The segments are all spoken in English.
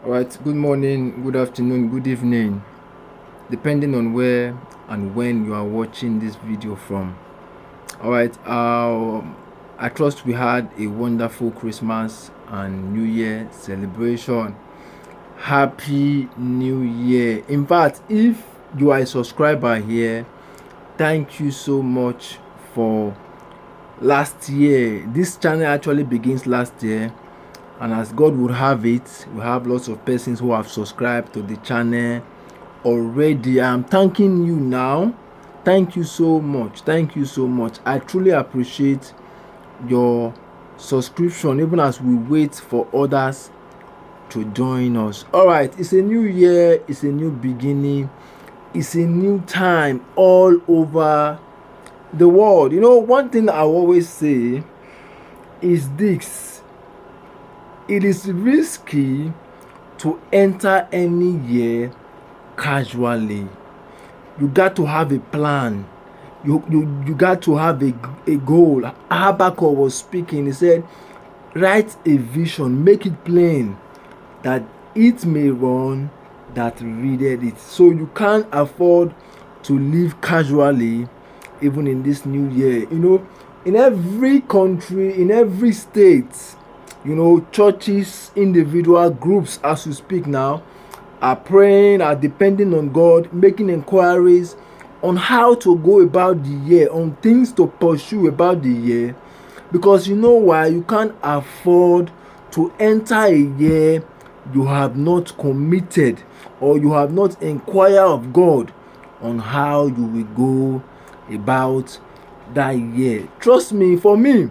All right, good morning, good afternoon, good evening, depending on where and when you are watching this video from. All right, I trust we had a wonderful Christmas and New Year celebration. Happy New Year. In fact, if you are a subscriber here, thank you so much for last year. This channel actually begins last year, and as God would have it, we have lots of persons who have subscribed to the channel already. I'm thanking you now. Thank you so much. Thank you so much. I truly appreciate your subscription, even as we wait for others to join us. All right, it's a new year, it's a new beginning, it's a new time all over the world. One thing I always say is this: it is risky to enter any year casually. You got to have a plan. You got to have a goal. Habakkuk was speaking. He said, write a vision, make it plain, that it may run that readeth it. So you can't afford to live casually even in this new year. In every country, in every state, churches, individual groups, as we speak now, are praying, are depending on God, making inquiries on how to go about the year, on things to pursue about the year. Because you know why? You can't afford to enter a year you have not committed, or you have not inquired of God on how you will go about that year. Trust me, for me,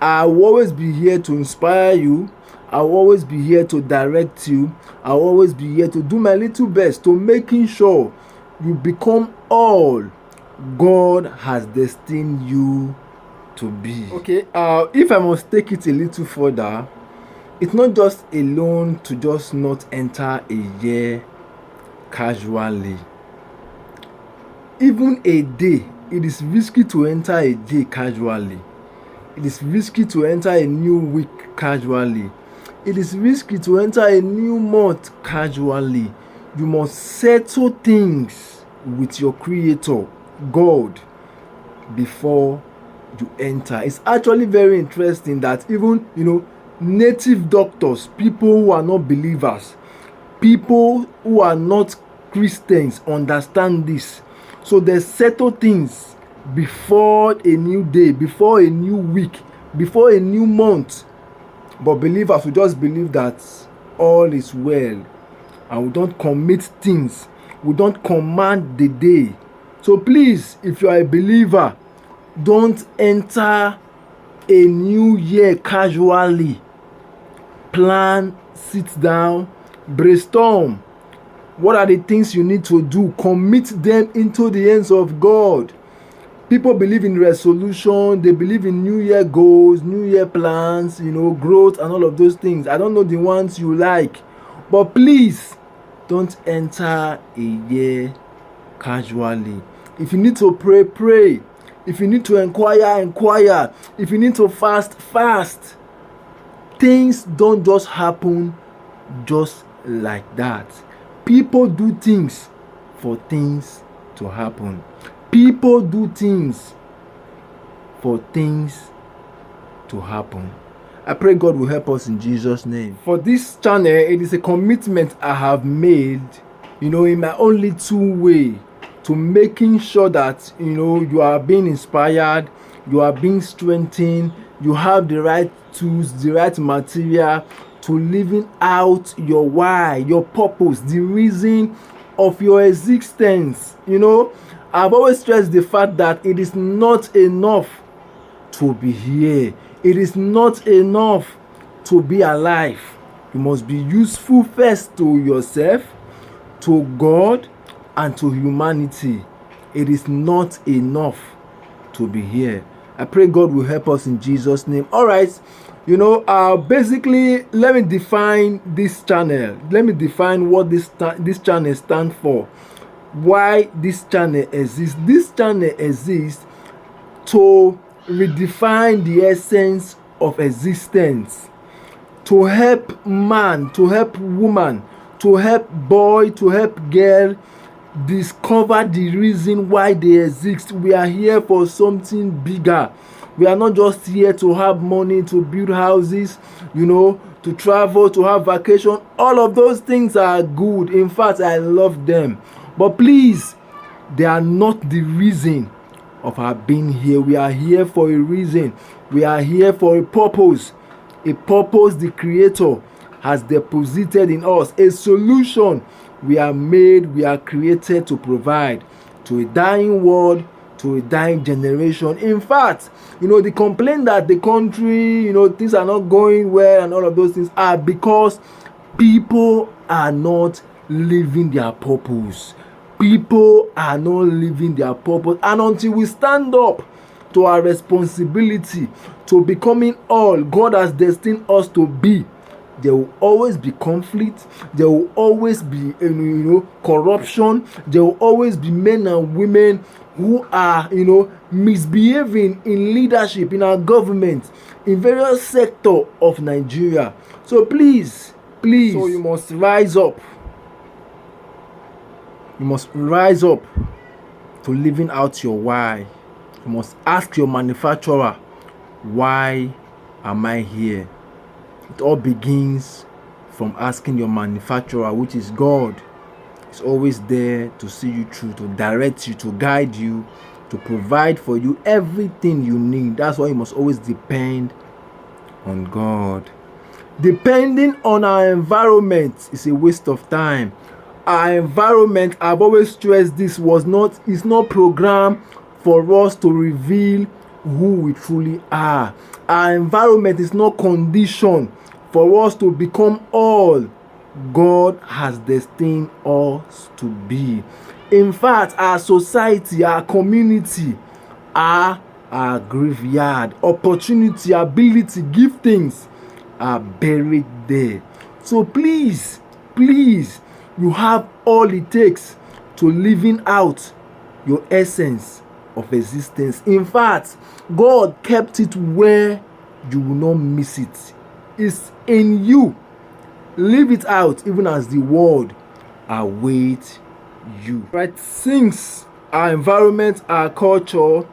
I will always be here to inspire you. I will always be here to direct you. I will always be here to do my little best to making sure you become all God has destined you to be. Okay, if I must take it a little further, it's not just alone to just not enter a year casually. Even a day, it is risky to enter a day casually. It is risky to enter a new week casually. It is risky to enter a new month casually. You must settle things with your Creator, God, before you enter. It's actually very interesting that even, native doctors, people who are not believers, people who are not Christians understand this. So they settle things before a new day, before a new week, before a new month. But believers will just believe that all is well, and we don't commit things. We don't command the day. So please, if you are a believer, don't enter a new year casually. Plan, sit down, brainstorm. What are the things you need to do? Commit them into the hands of God. People believe in resolution, they believe in new year goals, new year plans, growth and all of those things. I don't know the ones you like, but please don't enter a year casually. If you need to pray, pray. If you need to inquire, inquire. If you need to fast, fast. Things don't just happen just like that. People do things for things to happen. People do things for things to happen. I pray God will help us in Jesus' name. For this channel, it is a commitment I have made, in my own little way, to making sure that, you are being inspired, you are being strengthened, you have the right tools, the right material to living out your why, your purpose, the reason of your existence. I've always stressed the fact that it is not enough to be here. It is not enough to be alive. You must be useful first to yourself, to God, and to humanity. It is not enough to be here. I pray God will help us in Jesus' name. All right. Basically, let me define this channel. Let me define what this channel stands for. Why this channel exists. This channel exists to redefine the essence of existence. to help man, to help woman, to help boy, to help girl discover the reason why they exist. We are here for something bigger. We are not just here to have money, to build houses, to travel, to have vacation. All of those things are good. In fact, I love them. But please, they are not the reason of our being here. We are here for a reason. We are here for a purpose. A purpose the Creator has deposited in us. A solution we are created to provide to a dying world, to a dying generation. In fact, the complaint that the country, things are not going well and all of those things are because people are not living their purpose. People are not living their purpose. And until we stand up to our responsibility, to becoming all God has destined us to be, there will always be conflict. There will always be corruption. There will always be men and women who are misbehaving in leadership, in our government, in various sectors of Nigeria. So please, so you must rise up. You must rise up to living out your why. You must ask your manufacturer, why am I here? It all begins from asking your manufacturer, which is God. He's always there to see you through, to direct you, to guide you, to provide for you everything you need. That's why you must always depend on God. Depending on our environment is a waste of time. Our environment, I've always stressed this, is not programmed for us to reveal who we truly are. Our environment is not conditioned for us to become all God has destined us to be. In fact, our society, our community are our graveyard. Opportunity, ability, giftings are buried there. So please, you have all it takes to living out your essence of existence. In fact, God kept it where you will not miss it. It's in you. Live it out even as the world awaits you. Right? Since our environment, our culture,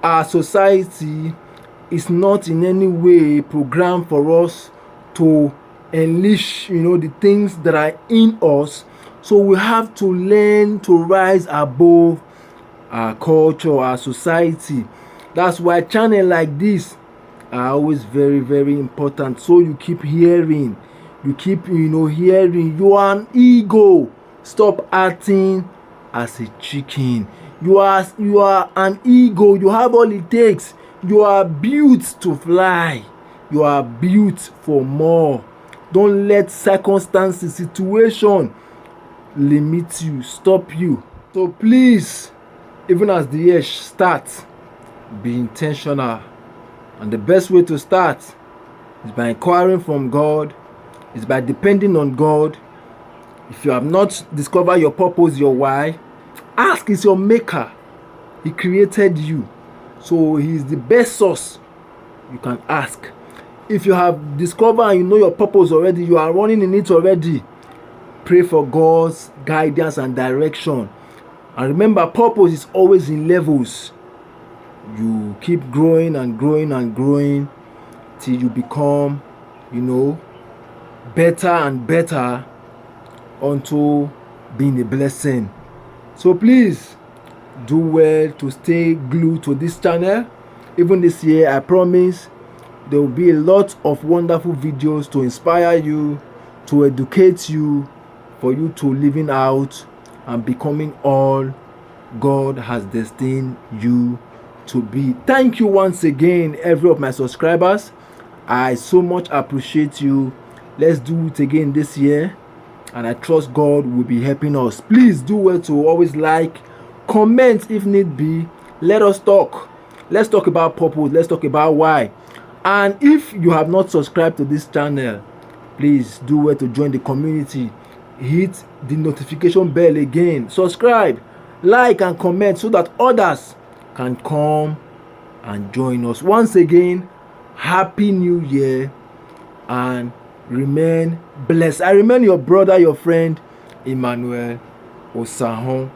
our society is not in any way programmed for us to unleash, the things that are in us. So we have to learn to rise above our culture, our society. That's why channel like this are always very, very important. So you keep hearing, hearing. You are an ego. Stop acting as a chicken. You are an ego. You have all it takes. You are built to fly. You are built for more. Don't let circumstances, situation limit you, stop you. So please, even as the year starts, be intentional. And the best way to start is by inquiring from God, is by depending on God. If you have not discovered your purpose, your why, ask. Is your maker. He created you. So he is the best source you can ask. If you have discovered and you know your purpose already, you are running in it already, pray for God's guidance and direction. And remember, purpose is always in levels. You keep growing and growing and growing till you become, better and better unto being a blessing. So please do well to stay glued to this channel. Even this year, I promise there will be a lot of wonderful videos to inspire you, to educate you, for you to living out and becoming all God has destined you to be. Thank you once again, every of my subscribers. I so much appreciate you. Let's do it again this year, and I trust God will be helping us. Please do well to always like, comment if need be. Let us talk. Let's talk about purpose. Let's talk about why. And if you have not subscribed to this channel, please do well to join the community. Hit the notification bell again. Subscribe, like, and comment so that others can come and join us. Once again, Happy New Year and Remain blessed. I remain your brother, your friend, Emmanuel Osahon.